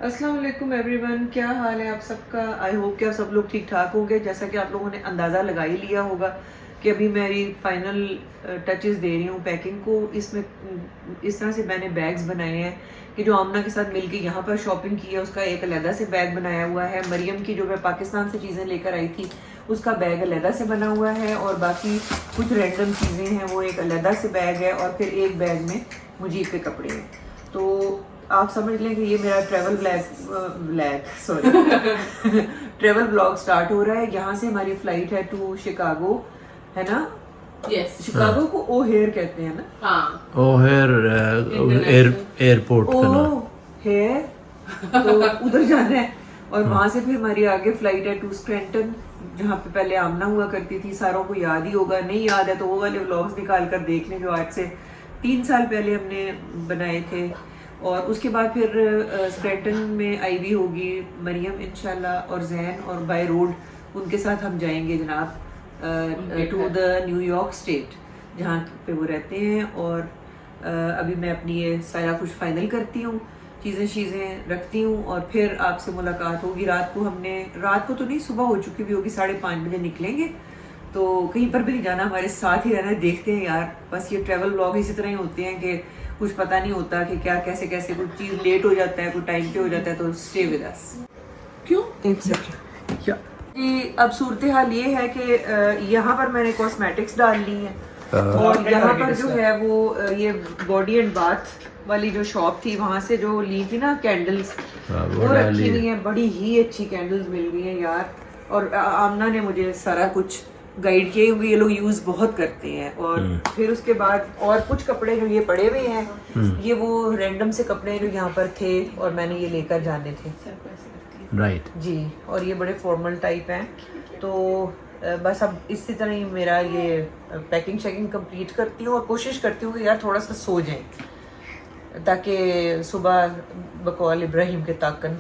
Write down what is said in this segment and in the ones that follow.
अस्सलाम वालेकुम एवरीवन, क्या हाल है आप सबका। आई होप कि आप सब लोग ठीक ठाक होंगे। जैसा कि आप लोगों ने अंदाज़ा लगा ही लिया होगा कि अभी मेरी फाइनल टचेस दे रही हूँ पैकिंग को। इसमें इस तरह से मैंने बैग्स बनाए हैं कि जो आमना के साथ मिलके यहाँ पर शॉपिंग की है उसका एक अलहदा से बैग बनाया हुआ है। मरियम की जो मैं पाकिस्तान से चीज़ें लेकर आई थी उसका बैग अलहदा से बना हुआ है, और बाकी कुछ रैंडम चीज़ें हैं वो एक अलहदा से बैग है, और फिर एक बैग में मुजीब के कपड़े हैं। तो आप समझ लें कि ये मेरा ट्रैवल ब्लॉग स्टार्ट हो रहा है। यहाँ से हमारी फ्लाइट है टू शिकागो, है ना? यस, शिकागो को ओहेयर कहते हैं ना? हाँ, ओहेयर एयरपोर्ट का नाम। ओहेयर, तो उधर जाना है। और वहां से फिर हमारी आगे फ्लाइट है टू स्क्रैंटन, जहाँ पे पहले आमना हुआ करती थी। सारों को याद ही होगा, नहीं याद है तो वो वाले व्लॉग्स निकाल कर देख लें जो आज से 3 साल पहले हमने बनाए थे। और उसके बाद फिर स्क्रैंटन में आईवी होगी मरियम इंशाल्लाह, और जैन, और बाय रोड उनके साथ हम जाएंगे जनाब टू द न्यूयॉर्क स्टेट जहाँ पे वो रहते हैं। और अभी मैं अपनी ये सारा कुछ फाइनल करती हूँ, चीज़ें रखती हूँ, और फिर आपसे मुलाकात होगी। रात को तो नहीं, सुबह हो चुकी भी होगी, 5:30 बजे निकलेंगे। तो कहीं पर भी नहीं जाना, हमारे साथ ही रहना। देखते हैं यार, बस ये ट्रैवल ब्लॉग इसी तरह ही होते हैं कि कुछ पता नहीं होता कि क्या कैसे कुछ चीज़ लेट हो जाता है, कुछ टाइम पे हो जाता है। तो स्टे विद अस। क्यों? एक सेकंड क्या जी। अब सूरत हाल ये है कि यहाँ पर मैंने कॉस्मेटिक्स डाल ली है, और यहाँ पर जो है वो ये बॉडी एंड बाथ वाली जो शॉप थी वहां से जो ली थी ना कैंडल्स, वो रखी हुई है। बड़ी ही अच्छी कैंडल्स मिल गई हैं यार, और आमना ने मुझे सारा कुछ गाइड किए हुए। ये लोग यूज बहुत करते हैं। और फिर उसके बाद और कुछ कपड़े जो ये पड़े हुए हैं, ये वो रैंडम से कपड़े जो यहाँ पर थे और मैंने ये लेकर जाने थे। राइट जी, और ये बड़े फॉर्मल टाइप हैं। तो बस अब इसी तरह ही मेरा ये पैकिंग शैकिंग कंप्लीट करती हूँ, और कोशिश करती हूँ कि यार थोड़ा सा सो जाएं ताकि सुबह बकौल इब्राहिम के ताकन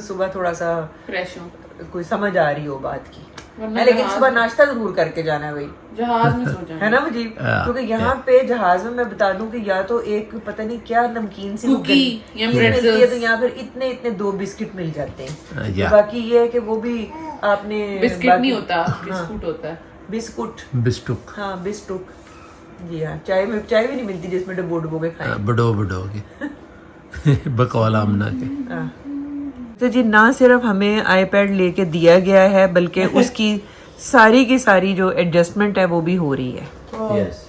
सुबह थोड़ा सा फ्रेश हो, कोई समझ आ रही हो बात की। लेकिन सुबह नाश्ता जरूर करके जाना है भाई, जहाज में सो जाना है ना मुझे। क्योंकि यहाँ पे जहाज में मैं बता दूं कि या तो एक पता नहीं क्या नमकीन सी कुकी या मिलती है, तो यहाँ फिर इतने 2 बिस्किट मिल जाते हैं। तो बाकी ये है कि वो भी आपने बिस्किट नहीं होता, बिस्कुट होता है। बिस्टुक हाँ बिस्टुक जी हाँ। चाय भी नहीं मिलती जिसमें डबो के खाएं। बड़ो के बकौल आमना के। तो जी ना सिर्फ हमें आईपैड लेके दिया गया है, बल्कि उसकी सारी की सारी जो एडजस्टमेंट है वो भी हो रही है। यस,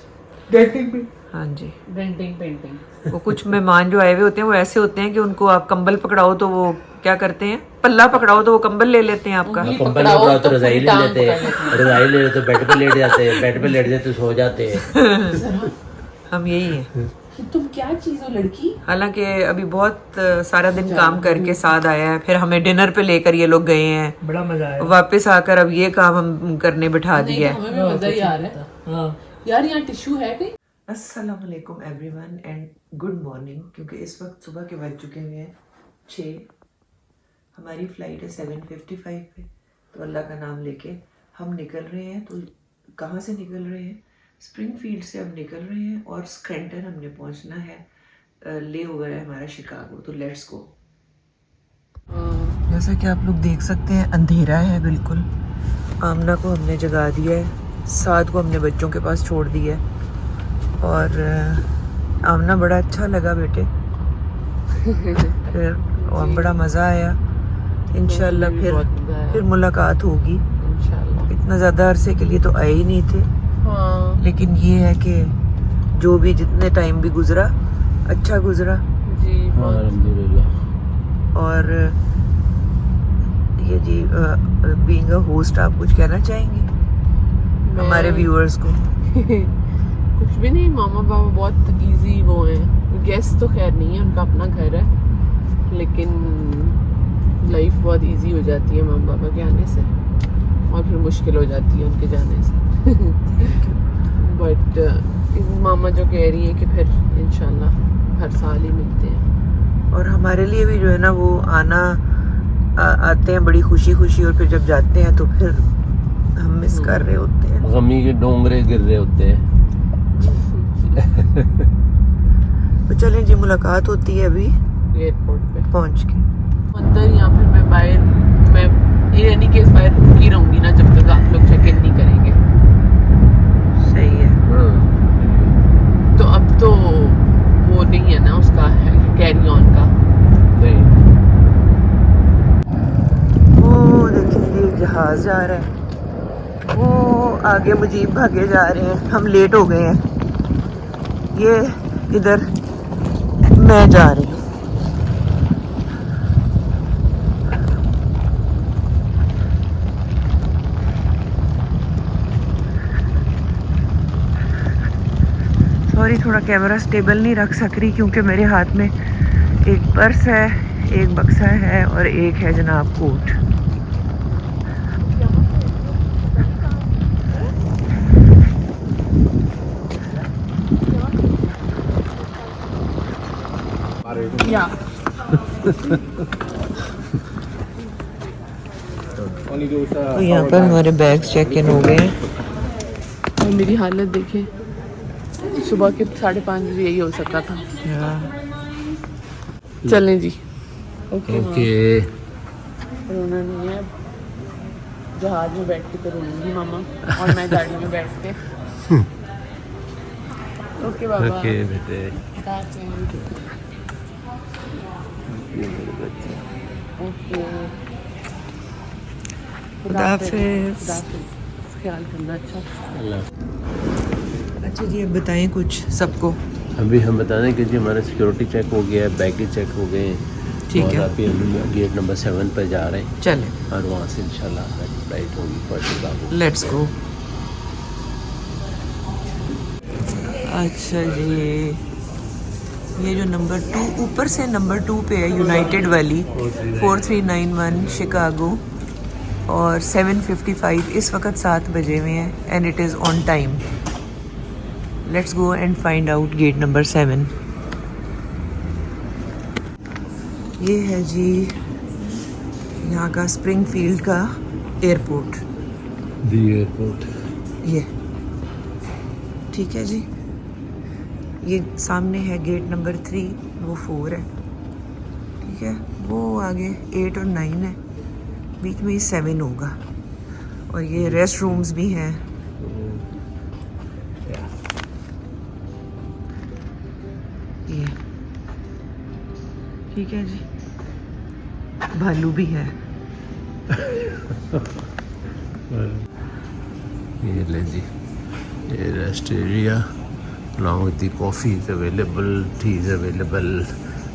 डेंटिंग भी, हाँ जी, डेंटिंग पेंटिंग। वो कुछ मेहमान जो आए हुए होते हैं वो ऐसे होते हैं कि उनको आप कंबल पकड़ाओ तो वो क्या करते हैं, पल्ला पकड़ाओ तो वो कंबल ले लेते हैं आपका। कंबल पकड़ाओ तो रजाई ले लेते हैं, रजाई ले लेते बेड पे लेट जाते हैं, बेड पे लेट जाते सो जाते हैं। हम यही हैं। तुम क्या चीज हो लड़की। हालांकि अभी बहुत सारा दिन काम करके साथ आया है, फिर हमें डिनर पे लेकर ये लोग गए हैं, बड़ा मजा आया। वापस आकर अब ये काम हम करने बिठा दिया है। हमें भी मजा ही आ रहा है यार। यहाँ टिश्यू है कहीं? अस्सलाम वालेकुम एवरीवन एंड गुड मॉर्निंग। क्योंकि इस वक्त सुबह के बज चुके हुए हैं 6, हमारी फ्लाइट है 7:55 पे। तो अल्लाह का नाम लेके हम निकल रहे हैं। तो कहाँ से निकल रहे हैं? स्प्रिंगफील्ड से अब निकल रहे हैं, और स्क्रैंटन हमने पहुंचना है। ले ओवर है हमारा शिकागो। तो लेट्स गो। जैसा कि आप लोग देख सकते हैं अंधेरा है बिल्कुल। आमना को हमने जगा दिया है, साद को हमने बच्चों के पास छोड़ दिया है। और आमना बड़ा अच्छा लगा बेटे फिर, और बड़ा मज़ा आया। इंशाल्लाह फिर मुलाकात होगी इंशाल्लाह। इतना ज़्यादा अरसे के लिए तो आए ही नहीं थे। हाँ। लेकिन ये है कि जो भी जितने टाइम भी गुजरा अच्छा गुजरा जी, अल्हम्दुलिल्लाह। और ये जी बीइंग अ होस्ट आप कुछ कहना चाहेंगे हमारे व्यूअर्स को? कुछ भी नहीं, मामा बाबा बहुत इजी वो हैं। गेस्ट तो खैर नहीं है, उनका अपना घर है, लेकिन लाइफ बहुत इजी हो जाती है मामा बाबा के आने से, और फिर मुश्किल हो जाती है उनके जाने से। बट मामा जो कह रही है कि फिर इंशाल्लाह हर साल ही मिलते हैं। और हमारे लिए भी जो है ना वो आते हैं बड़ी खुशी और फिर जब जाते हैं तो फिर हम मिस कर रहे होते हैं। गमी के डोंगरे गिर रहे होते हैं। तो चलें जी, मुलाकात होती है अभी के एयरपोर्ट पे पहुंच के। अंदर या फिर मैं बाहर, मैं इन एनी केस बाहर रुकी रहूंगी ना जब तक आप लोग चेक इन नहीं करेंगे। सही है। तो अब तो वो नहीं है ना उसका कैरी ऑन का। नहीं वो देखिए ये जहाज जा रहा है, वो आगे मुजीब भागे जा रहे हैं, हम लेट हो गए हैं। ये इधर मैं जा रही हूँ। सॉरी, थोड़ा कैमरा स्टेबल नहीं रख सक रही क्योंकि मेरे हाथ में एक पर्स है, एक बक्सा है और एक है जनाब कोट। तो यहाँ पर हमारे बैग्स चेक इन हो गए हैं। और मेरी हालत देखे, सुबह के 5:30 बजे यही हो सकता था। चलें जी। ओके। रोना नहीं है, जहाज में बैठ के तो रोऊंगी मामा, और मैं गाड़ी में बैठ के। ओके बाबा। ओके बेटे। ओके। खुदाफिज़। ख्याल करना। अच्छा अच्छा जी, अब बताएं कुछ सबको। अभी हम बता दें कि जी हमारा सिक्योरिटी चेक हो गया है, बैगेज चेक हो गए हैं। ठीक और है। अभी हम गेट नंबर 7 पर जा रहे हैं चलें, और वहाँ से इंशाल्लाह हमारी फ्लाइट होगी फॉर शिकागो। Let's go. अच्छा जी, ये जो नंबर 2 ऊपर से नंबर 2 पे है, यूनाइटेड वाली 4391 शिकागो, और 7:55 इस वक्त 7 बजे में है and it is on time. Let's go and find out get number 7। ये है जी यहाँ का स्प्रिंगफील्ड का एयरपोर्ट। दी एयरपोर्ट। ये ठीक है जी। ये सामने है गेट नंबर 3, वो 4 है। ठीक है, वो आगे 8 और 9 है, बीच में ही 7 होगा। और ये रेस्ट रूम्स भी हैं। ये ठीक है जी, भालू भी है। ये ले जी, ये rest area, along with the coffee is available, tea is available.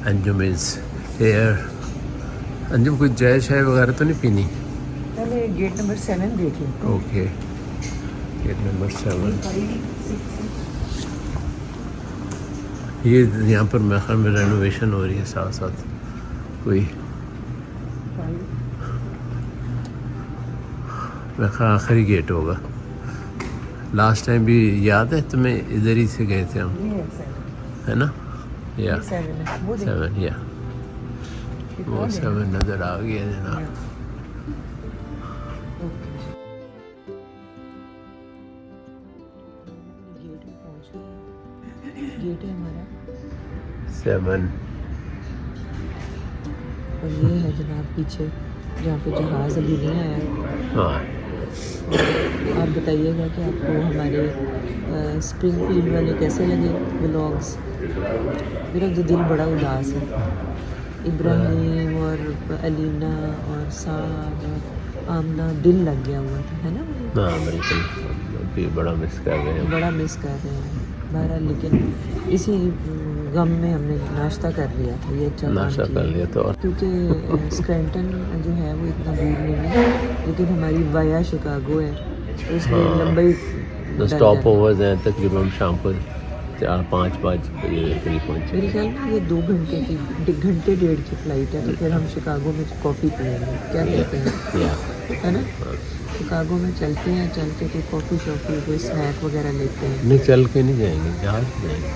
Anjum is here. Anjum कोई चाय शाय वगैरह तो नहीं पीनी? पहले गेट नंबर 7 देख लेते हैं। Okay, gate number 7। ये यहाँ पर मेरे ख्याल में रेनोवेशन हो रही है साथ साथ कोई, मेरे ख्याल आखिरी गेट होगा। लास्ट टाइम भी याद है तुम्हें, इधर ही से गए थे हम, है ना? या 7 या वो 7 नज़र आ गया जनाब। गेट है हमारा 7। और ये है जनाब पीछे जहाँ पे जहाज़ अभी नहीं आया। हाँ, आप बताइएगा कि आपको हमारे स्प्रिंगफील्ड वाले कैसे लगे व्लॉग्स। मेरा तो दिल बड़ा उदास है। इब्राहिम और अलीना और साद और आमना, दिल लग गया हुआ था, है ना? हाँ बिल्कुल, अभी बड़ा मिस कर रहे हैं। बड़ा मिस कर रहे हैं बहरहाल, लेकिन इसी गम में हमने नाश्ता कर लिया था। ये अच्छा नाश्ता कर लिया तो क्योंकि स्क्रैम्पटन जो है वो इतना दूर नहीं है, लेकिन हमारी वाया शिकागो है, तो इसलिए हाँ। लंबी तो स्टॉप ओवर्स हैं, तकरीबन शाम को 4-5 बजे करीब पहुँचे। मेरे ख्याल में ये 2 घंटे की, घंटे डेढ़ की फ़्लाइट है। तो फिर हम शिकागो में कॉफ़ी पिएंगे, क्या कहते हैं, या है ना? शिकागो में चलते हैं, चल के कोई कॉफ़ी शॉफ़ी कोई स्नैक वगैरह लेते हैं। नहीं, चल के नहीं जाएंगे, जहाज से जाएंगे।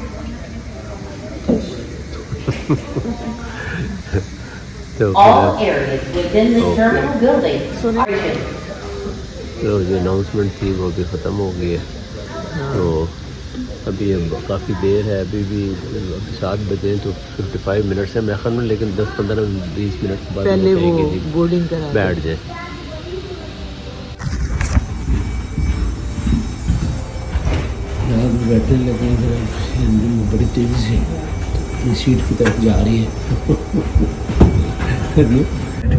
तो All areas within the terminal building are तो जो अनाउंसमेंट थी वो भी ख़त्म हो गई है। तो अभी हम काफ़ी देर है, अभी भी 7 बजे तो 55 मिनट्स है मेरे ख्याल में, लेकिन 10-15-20 मिनट बाद पहले वो कहेंगे जी बोर्डिंग करा बैठ जाए। यहाँ पे बैठने लगे हैं, इंजन बड़ी तेज़ी से अपनी सीट की तरफ जा रही है।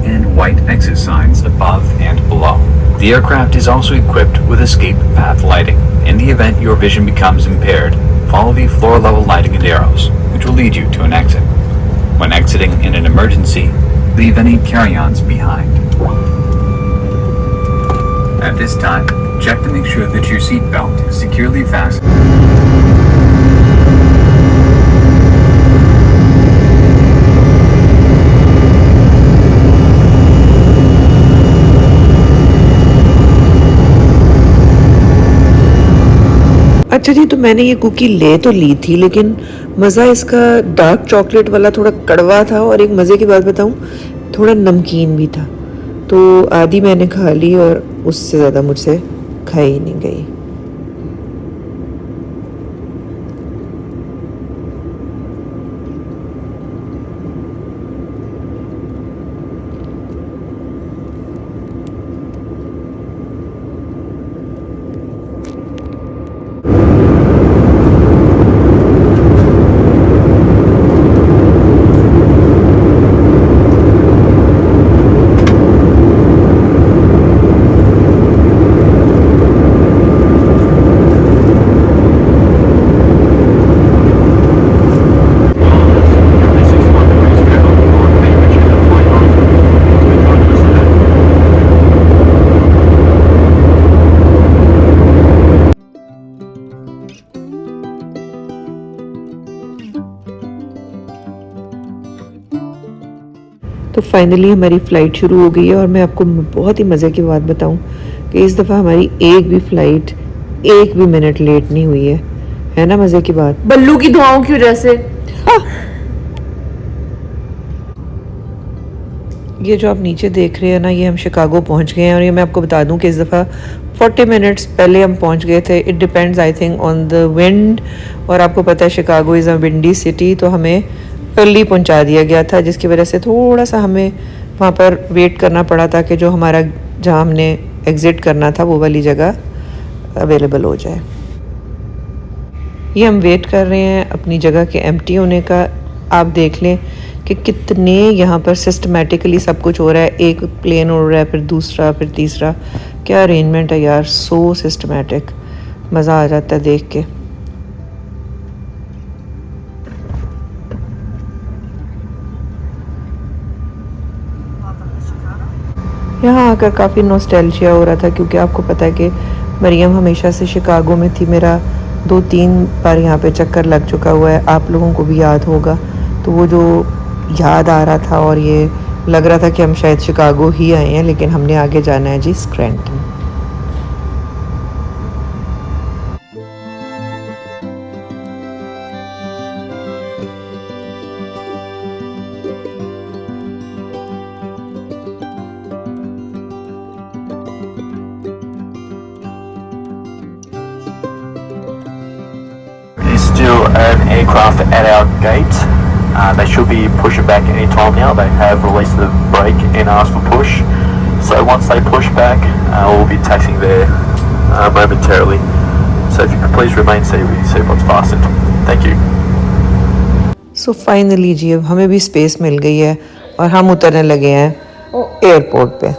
And white exit signs above and below. The aircraft is also equipped with escape path lighting. In the event your vision becomes impaired, follow the floor level lighting and arrows, which will lead you to an exit. When exiting in an emergency, leave any carry-ons behind. At this time, check to make sure that your seat belt is securely fastened. अच्छा जी, तो मैंने ये cookie ले तो ली थी, लेकिन मज़ा इसका डार्क चॉकलेट वाला थोड़ा कड़वा था, और एक मज़े की बात बताऊं, थोड़ा नमकीन भी था। तो आधी मैंने खा ली और उससे ज़्यादा मुझसे खाई ही नहीं गई। तो फाइनली हमारी फ़्लाइट शुरू हो गई है, और मैं आपको बहुत ही मज़े की बात बताऊं कि इस दफ़ा हमारी एक भी फ़्लाइट 1 भी मिनट लेट नहीं हुई है ना मज़े की बात। बल्लू की दुआओं की वजह से। ये जो आप नीचे देख रहे हैं ना, ये हम शिकागो पहुंच गए हैं, और ये मैं आपको बता दूं कि इस दफ़ा 40 मिनट्स पहले हम पहुंच गए थे। It depends I think on the wind, और आपको पता है Chicago is a windy city, तो हमें अर्ली पहुंचा दिया गया था, जिसकी वजह से थोड़ा सा हमें वहाँ पर वेट करना पड़ा, ताकि जो हमारा जहाँ हमने एग्ज़िट करना था वो वाली जगह अवेलेबल हो जाए। ये हम वेट कर रहे हैं अपनी जगह के एम्प्टी होने का। आप देख लें कि कितने यहाँ पर सिस्टमेटिकली सब कुछ हो रहा है। एक प्लेन उड़ रहा है, फिर दूसरा, फिर तीसरा। क्या अरेंजमेंट है यार, सो सिस्टमेटिक, मज़ा आ जाता है देख के। यहाँ आकर काफ़ी नॉस्टैल्जिया हो रहा था, क्योंकि आपको पता है कि मरियम हमेशा से शिकागो में थी। मेरा 2-3 बार यहाँ पे चक्कर लग चुका हुआ है, आप लोगों को भी याद होगा। तो वो जो याद आ रहा था, और ये लग रहा था कि हम शायद शिकागो ही आए हैं, लेकिन हमने आगे जाना है जी Scranton. Still an aircraft at our gate. They should be pushing back any time now. They have released the brake and asked for push. So once they push back, we'll be taxiing there momentarily. So if you could please remain seatbelts fastened. Thank you. So finally जी अब हमें भी space मिल गई है, और हम उतरने लगे हैं एयरपोर्ट पे।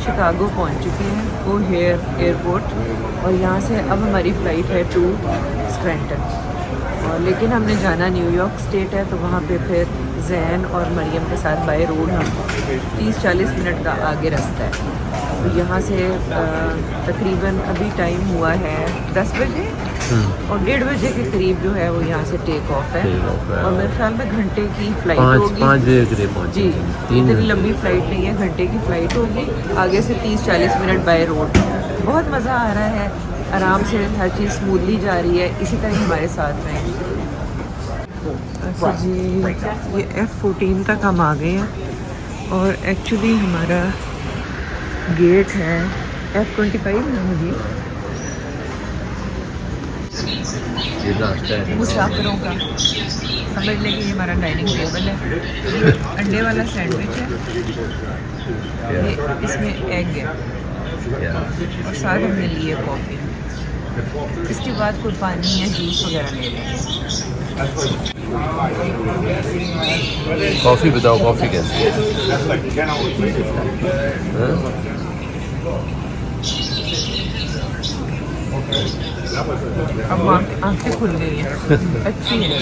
शिकागो पहुंच चुके हैं, वो हेयर एयरपोर्ट, और यहाँ से अब हमारी फ़्लाइट है टू स्क्रैंटन। और लेकिन हमने जाना न्यूयॉर्क स्टेट है, तो वहाँ पे फिर जैन और मरियम के साथ बाय रोड हम 30-40 मिनट का आगे रास्ता है। तो यहाँ से तकरीबन अभी टाइम हुआ है 10 बजे, और 1:30 बजे के करीब जो है वो यहाँ से टेक ऑफ है। और मेरे ख्याल में घंटे की फ़्लाइट होगी। 5 बजे करीब पहुँचे जी, इतनी लंबी फ़्लाइट नहीं है, घंटे की फ़्लाइट होगी। आगे से 30-40 मिनट बाय रोड। बहुत मज़ा आ रहा है, आराम से हर चीज़ स्मूथली जा रही है। इसी तरह हमारे साथ रहें। अच्छा जी, ये F14 तक हम आ गए हैं, और एक्चुअली हमारा गेट है F25 ना मुझे ये नाश्ता है मुसाफिरों का। समझ लें कि ये हमारा डाइनिंग टेबल है। ये अंडे वाला सैंडविच है, ये इसमें एग है और साथ हमने लिए कॉफ़ी। इसके बाद कोई पानी या जूस वगैरह ले लेंगे। कॉफ़ी बताओ, कॉफ़ी कैसी है? हाँ? अब आँखें खुल गई हैं, अच्छी है।